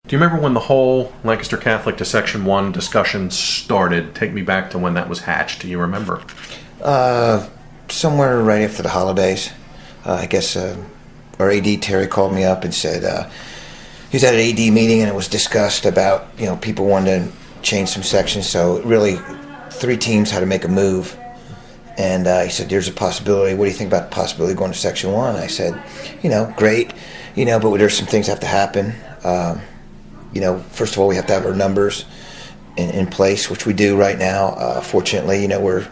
Do you remember when the whole Lancaster Catholic to Section 1 discussion started? Take me back to when that was hatched. Do you remember? Somewhere right after the holidays. I guess our AD, Terry, called me up and said he was at an AD meeting and it was discussed about, people wanted to change some sections. So really 3 teams had to make a move. And he said, there's a possibility. What do you think about the possibility of going to Section 1? I said, great, but there's some things that have to happen. First of all, we have to have our numbers in place, which we do right now. Fortunately, we're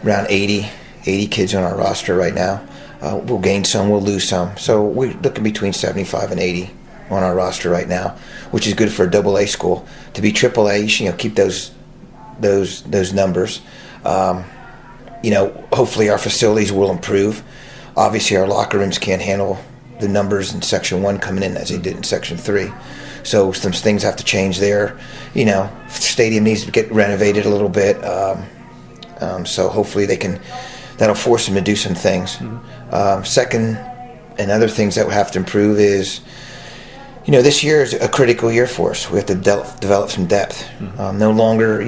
around 80 kids on our roster right now. We'll gain some, we'll lose some. So we're looking between 75 and 80 on our roster right now, which is good for a AA school. To be AAA, you should keep those numbers. Hopefully our facilities will improve. Obviously, our locker rooms can't handle the numbers in Section 1 coming in as they did in Section 3. So some things have to change there. Stadium needs to get renovated a little bit. So hopefully that'll force them to do some things. Second, and other things that we have to improve is, this year is a critical year for us. We have to develop some depth. No longer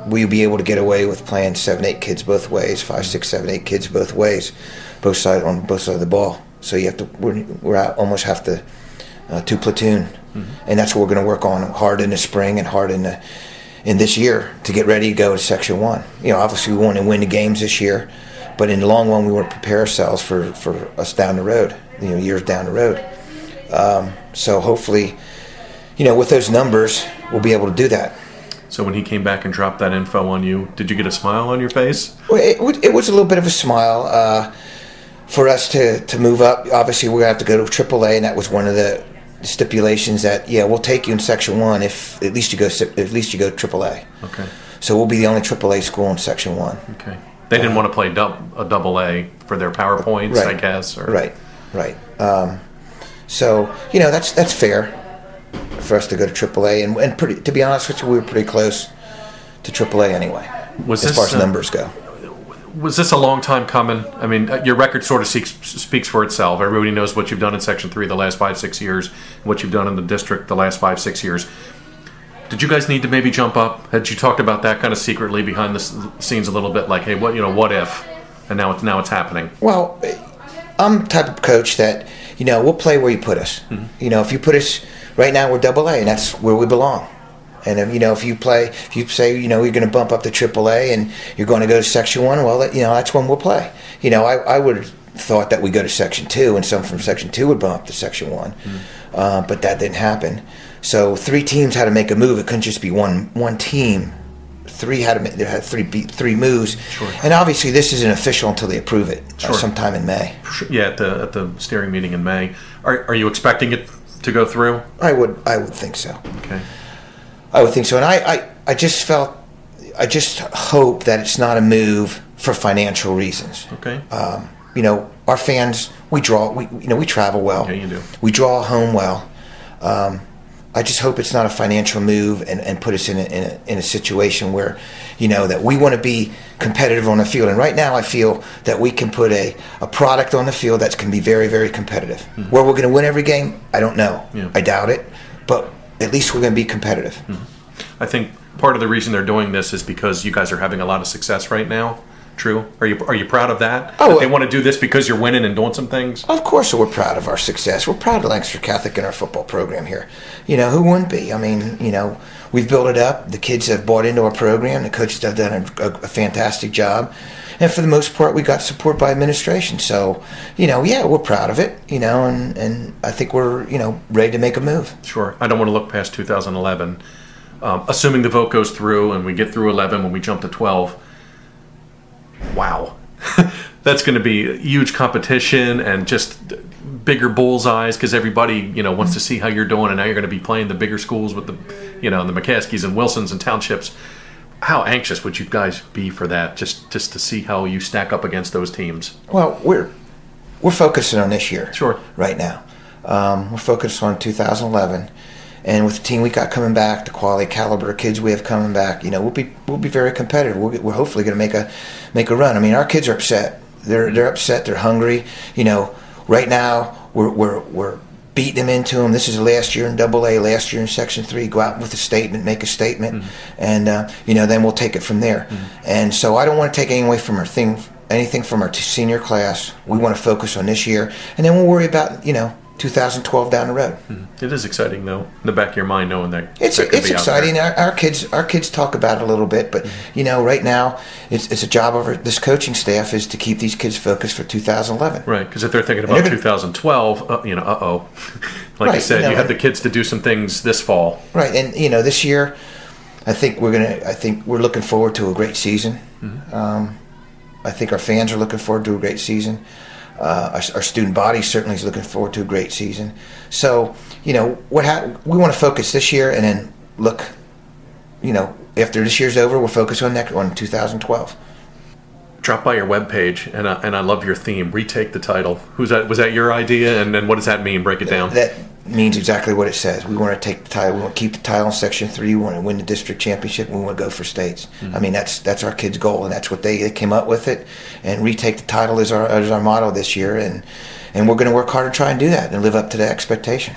will you be able to get away with playing 7, 8 kids both ways, 5, 6, 7, 8 kids both ways, on both sides of the ball. So you have to. We're almost have to 2 platoon, and that's what we're going to work on hard in the spring and hard in this year to get ready to go to Section 1. Obviously we want to win the games this year, but in the long run we want to prepare ourselves for us down the road, years down the road. So hopefully, with those numbers, we'll be able to do that. So when he came back and dropped that info on you, did you get a smile on your face? Well, it was a little bit of a smile. For us to move up, obviously we're going to have to go to AAA, and that was one of the stipulations that, we'll take you in Section 1 if at least you go AAA. Okay. So we'll be the only AAA school in Section 1. Okay. They didn't want to play a AA for their PowerPoints, right. I guess. Or... Right. So that's fair for us to go to AAA, and to be honest with you, we were pretty close to AAA anyway. As far as numbers go. Was this a long time coming? I mean, your record sort of speaks for itself. Everybody knows what you've done in Section 3 the last 5, 6 years, what you've done in the district the last 5, 6 years. Did you guys need to maybe jump up? Had you talked about that kind of secretly behind the scenes a little bit, like, hey, what if? And now it's happening. Well, I'm the type of coach that we'll play where you put us. If you put us right now, we're AA, and that's where we belong. And if you say you're going to bump up to AAA and you're going to go to Section 1, well, that's when we'll play. I would have thought that we go to Section 2 and some from Section 2 would bump up to Section 1, but that didn't happen. So 3 teams had to make a move. It couldn't just be one team. 3 had to. There had 3 moves, sure. And obviously this isn't official until they approve it sometime in May. Yeah, at the steering meeting in May. Are you expecting it to go through? I would think so. Okay. I would think so, and I just hope that it's not a move for financial reasons. Okay. Our fans, we travel well. Yeah, you do. We draw home well. I just hope it's not a financial move and put us in a situation where, that we want to be competitive on the field. And right now I feel that we can put a product on the field that's going to be very, very competitive. Where we're going to win every game, I don't know. Yeah. I doubt it. But at least we're going to be competitive. I think part of the reason they're doing this is because you guys are having a lot of success right now. True? Are you proud of that? Oh, that they want to do this because you're winning and doing some things? Of course we're proud of our success. We're proud of Lancaster Catholic and our football program here. Who wouldn't be? I mean, we've built it up. The kids have bought into our program. The coaches have done a fantastic job. And for the most part, we got support by administration. So, we're proud of it, and I think we're, ready to make a move. Sure. I don't want to look past 2011. Assuming the vote goes through and we get through 11 when we jump to 12, wow. That's going to be huge competition and just bigger bullseyes because everybody, wants to see how you're doing, and now you're going to be playing the bigger schools with the, the McCaskies and Wilsons and Townships. How anxious would you guys be for that, just to see how you stack up against those teams? Well, we're focusing on this year. Sure. Right now. We're focused on 2011. And with the team we got coming back, the quality caliber of kids we have coming back, we'll be very competitive. We're hopefully going to make a run. I mean, our kids are upset. They're upset. They're hungry. Right now we're beating them into them. This is last year in AA, last year in Section 3. Go out with a statement, make a statement, and then we'll take it from there. And so I don't want to take anything from our senior class. We want to focus on this year, and then we'll worry about 2012 down the road. It is exciting, though, in the back of your mind, knowing that it's exciting. Our kids talk about it a little bit, but right now it's a job of this coaching staff is to keep these kids focused for 2011. Right, because if they're thinking about 2012, like you said, you have the kids to do some things this fall. Right, and this year, I think we're looking forward to a great season. I think our fans are looking forward to a great season. Our student body certainly is looking forward to a great season. So, we want to focus this year, and then look, after this year's over, we'll focus on 2012. Drop by your webpage, and I love your theme. Retake the title. Was that your idea, and what does that mean? Break it down. That means exactly what it says. We want to take the title. We want to keep the title in Section 3. We want to win the district championship. And we want to go for states. I mean, that's our kids' goal, and that's what they came up with it. And retake the title is our motto this year, and we're going to work hard to try and do that and live up to that expectation.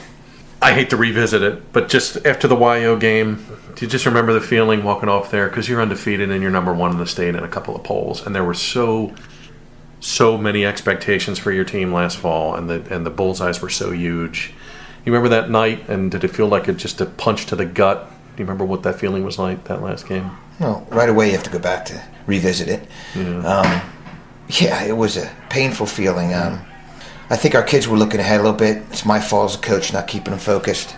I hate to revisit it, but just after the YO game, do you just remember the feeling walking off there? Because you're undefeated and you're number 1 in the state in a couple of polls, and there were so many expectations for your team last fall, and the bullseyes were so huge. You remember that night, and did it feel like just a punch to the gut? Do you remember what that feeling was like, that last game? Well, right away you have to go back to revisit it. It was a painful feeling. I think our kids were looking ahead a little bit. It's my fault as a coach not keeping them focused.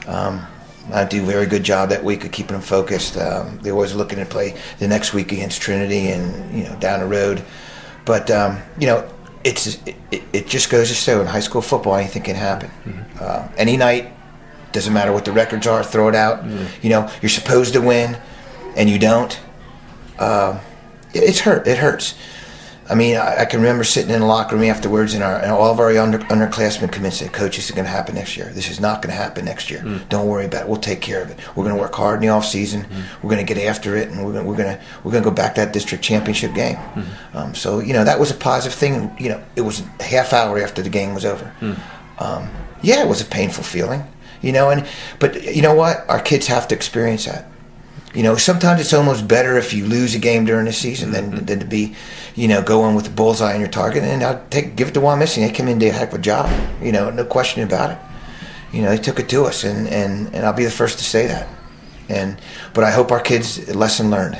I do a very good job that week of keeping them focused. They're always looking to play the next week against Trinity and down the road. But it just goes to show in high school football anything can happen. Any night, doesn't matter what the records are, throw it out. You're supposed to win, and you don't. It hurts. I mean, I can remember sitting in the locker room afterwards, and all of our underclassmen come in and say, "Coach, this is going to happen next year. This is not going to happen next year. Don't worry about it. We'll take care of it. We're going to work hard in the off season. We're going to get after it, and we're going to go back to that district championship game." So that was a positive thing. It was a half hour after the game was over. It was a painful feeling. But you know what? Our kids have to experience that. Sometimes it's almost better if you lose a game during the season than to be, go in with a bullseye on your target. And I'll give it to Juan Missing. They came in and did a heck of a job. No question about it. They took it to us, and I'll be the first to say that. But I hope our kids lesson learned.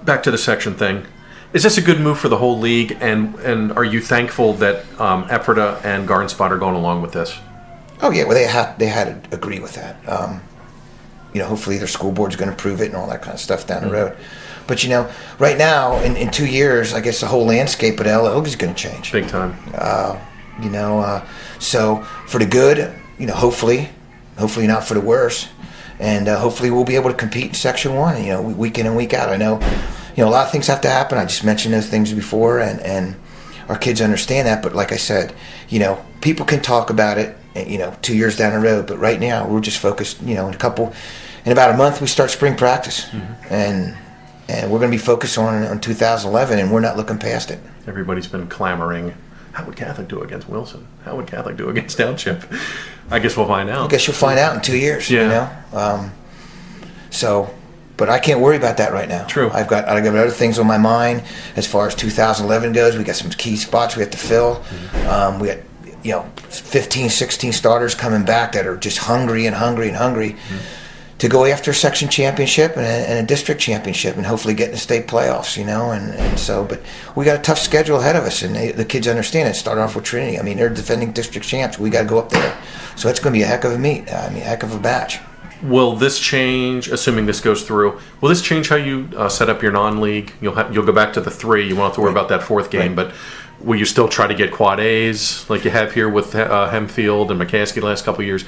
Back to the section thing. Is this a good move for the whole league? And are you thankful that Ephrata and Garden Spot are going along with this? Oh yeah, well they had to agree with that. Hopefully their school board's going to approve it and all that kind of stuff down the road. But right now in 2 years, I guess the whole landscape at LO is going to change. Big time. So for the good, hopefully not for the worse, and hopefully we'll be able to compete in Section 1. Week in and week out. I know, a lot of things have to happen. I just mentioned those things before, and our kids understand that. But like I said, people can talk about it, 2 years down the road. But right now we're just focused. In about a month we start spring practice, and we're going to be focused on 2011, and we're not looking past it. Everybody's been clamoring. How would Catholic do against Wilson? How would Catholic do against Township? I guess we'll find out. I guess you'll find out in 2 years. Yeah. But I can't worry about that right now. True. I've got other things on my mind as far as 2011 goes. We got some key spots we have to fill. We got 15, 16 starters coming back that are just hungry to go after a section championship and a district championship, and hopefully get in the state playoffs. But we got a tough schedule ahead of us, and the kids understand it. Start off with Trinity. I mean, they're defending district champs. We got to go up there, so it's going to be a heck of a meet. A heck of a batch. Will this change, assuming this goes through, will this change how you set up your non-league? You'll go back to the 3. You won't have to worry about that 4th game, but will you still try to get quad A's like you have here with Hemfield and McCaskey the last couple of years?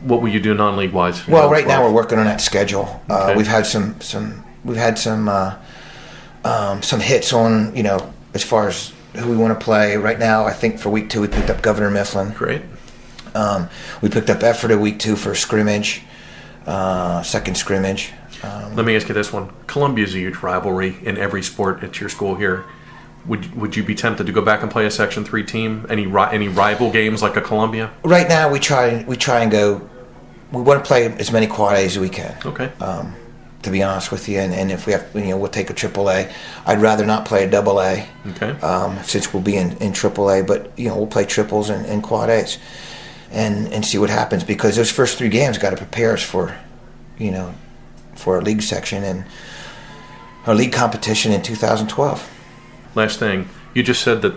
What will you do non-league wise? Well, right now we're working on that schedule. Okay. We've had some hits on, as far as who we want to play. Right now, I think for week 2 we picked up Governor Mifflin. Great. We picked up Ephrata week 2 for a scrimmage. Second scrimmage. Let me ask you this one. Columbia's a huge rivalry in every sport at your school here. Would you be tempted to go back and play a Section 3 team? Any rival games like a Columbia? Right now, we try and go. We want to play as many quad A's as we can. Okay. To be honest with you, and if we have, we'll take a triple A. I'd rather not play a double A. Okay. Since we'll be in triple A, but we'll play triples and quad A's, and see what happens, because those first 3 games got to prepare us for our league section and our league competition in 2012. Last thing, you just said that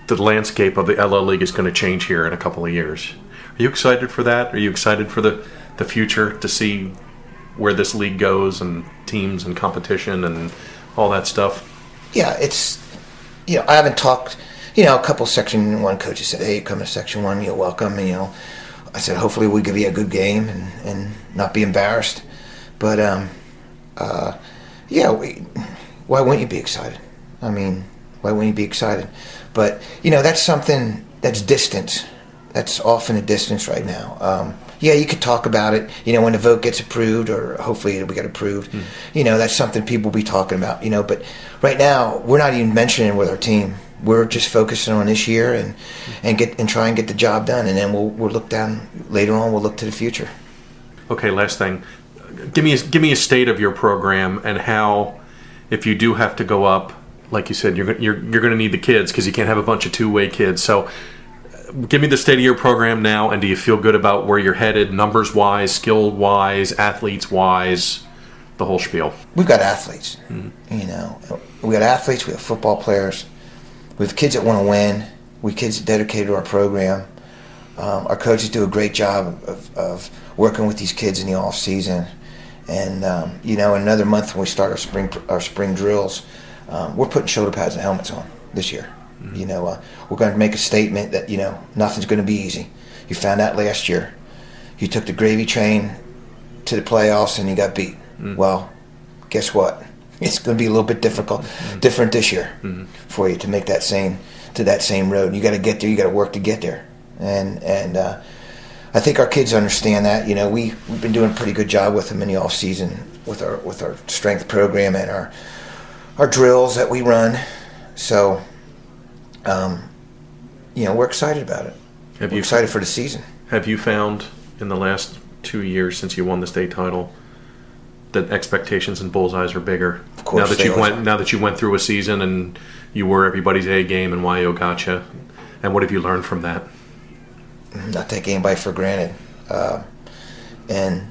the landscape of the LL League is going to change here in a couple of years. Are you excited for that? Are you excited for the future, to see where this league goes and teams and competition and all that stuff? Yeah, it's, I haven't talked, a couple Section 1 coaches said, hey, you come to Section 1, you're welcome. And, I said, hopefully we give you a good game and not be embarrassed. But, why wouldn't you be excited? I mean, why wouldn't you be excited? But, that's something that's distance. That's often a distance right now. You could talk about it, when the vote gets approved, or hopefully it'll get approved. That's something people will be talking about, but right now we're not even mentioning it with our team. We're just focusing on this year and try and get the job done, and then we'll look down later on. We'll look to the future. Okay, last thing. Give me a state of your program, and how, if you do have to go up, like you said, you're going to need the kids, because you can't have a bunch of two-way kids. So give me the state of your program now, and do you feel good about where you're headed, numbers-wise, skill-wise, athletes-wise, the whole spiel? We've got athletes. We got athletes. We have football players. We have kids that want to win. We have kids dedicated to our program. Our coaches do a great job of working with these kids in the off season. And in another month when we start our spring drills, we're putting shoulder pads and helmets on this year. We're going to make a statement that nothing's going to be easy. You found out last year. You took the gravy train to the playoffs and you got beat. Well, guess what? It's going to be a little bit different this year for you to make that same road. You got to get there. You got to work to get there. And I think our kids understand that. We've been doing a pretty good job with them in the off season with our strength program and our drills that we run. So, we're excited about it. We're excited for the season. Have you found in the last 2 years since you won the state title that expectations and bullseyes are bigger? Of course. Now that you went through a season and you were everybody's A game and YO gotcha, and what have you learned from that? Not take anybody for granted, and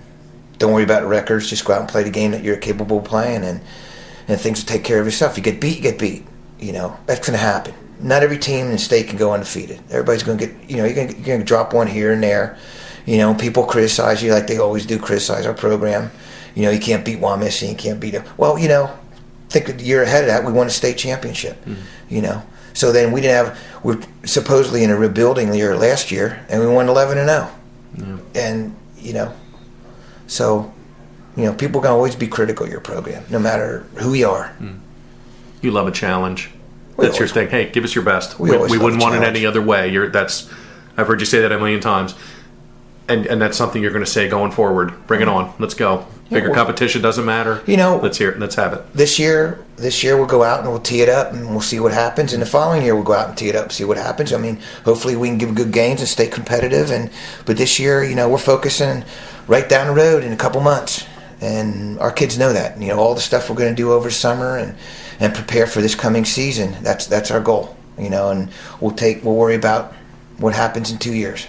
don't worry about the records. Just go out and play the game that you're capable of playing, and things will take care of itself. You get beat, you get beat. That's going to happen. Not every team in the state can go undefeated. Everybody's going to get, you're going to drop one here and there. People criticize you like they always do criticize our program. You can't beat Wamisi, you can't beat them. Well, think of the year ahead of that, we won a state championship. So then we're supposedly in a rebuilding year last year, and we won 11-0. Yeah. And, so, people can always be critical of your program, no matter who you are. You love a challenge. That's your thing. Hey, give us your best. We wouldn't want it any other way. I've heard you say that a million times. And that's something you're going to say going forward. Bring it on. Let's go. Bigger competition doesn't matter. Let's hear it. Let's have it. This year we'll go out and we'll tee it up and we'll see what happens. And the following year we'll go out and tee it up and see what happens. I mean, hopefully we can give good gains and stay competitive. But this year, we're focusing right down the road in a couple months. And our kids know that. All the stuff we're going to do over the summer and prepare for this coming season. That's our goal. And we'll worry about what happens in 2 years.